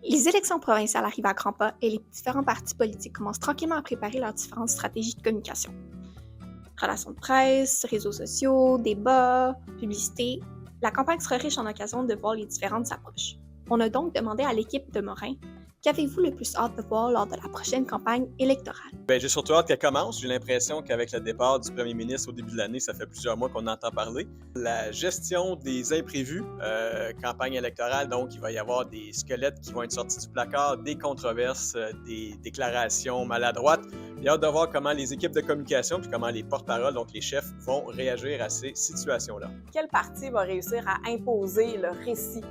Les élections provinciales arrivent à grands pas et les différents partis politiques commencent tranquillement à préparer leurs différentes stratégies de communication. Relations de presse, réseaux sociaux, débats, publicité, la campagne sera riche en occasions de voir les différentes approches. On a donc demandé à l'équipe de Morin, qu'avez-vous le plus hâte de voir lors de la prochaine campagne électorale? J'ai surtout hâte qu'elle commence. J'ai l'impression qu'avec le départ du premier ministre au début de l'année, ça fait plusieurs mois qu'on entend parler. La gestion des imprévus, campagne électorale, donc il va y avoir des squelettes qui vont être sortis du placard, des controverses, des déclarations maladroites. J'ai hâte de voir comment les équipes de communication puis comment les porte-paroles, donc les chefs, vont réagir à ces situations-là. Quel parti va réussir à imposer le récit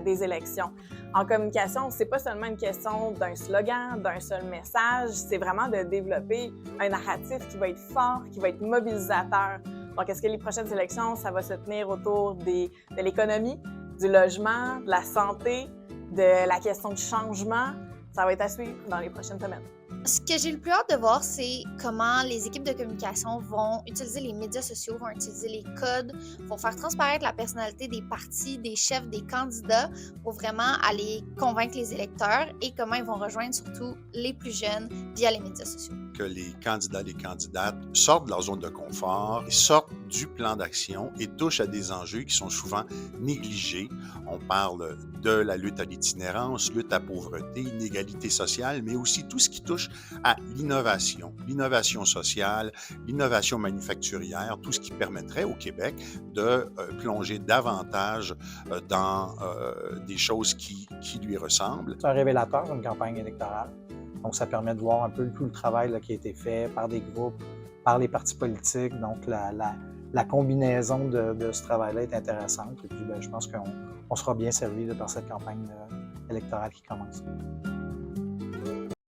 des élections? En communication, c'est pas seulement une question d'un slogan, d'un seul message, c'est vraiment de développer un narratif qui va être fort, qui va être mobilisateur. Donc, est-ce que les prochaines élections, ça va se tenir autour de l'économie, du logement, de la santé, de la question du changement? Ça va être à suivre dans les prochaines semaines. Ce que j'ai le plus hâte de voir, c'est comment les équipes de communication vont utiliser les médias sociaux, vont utiliser les codes, vont faire transparaître la personnalité des partis, des chefs, des candidats pour vraiment aller convaincre les électeurs et comment ils vont rejoindre surtout les plus jeunes via les médias sociaux. Que les candidats, les candidates sortent de leur zone de confort, sortent du plan d'action et touchent à des enjeux qui sont souvent négligés. On parle de la lutte à l'itinérance, lutte à la pauvreté, inégalité sociale, mais aussi tout ce qui touche à l'innovation sociale, l'innovation manufacturière, tout ce qui permettrait au Québec de plonger davantage dans des choses qui lui ressemblent. C'est un révélateur, une campagne électorale. Donc, ça permet de voir un peu tout le travail là, qui a été fait par des groupes, par les partis politiques. Donc, la combinaison de ce travail-là est intéressante. Et puis, je pense qu'on sera bien servi là, par cette campagne électorale qui commence.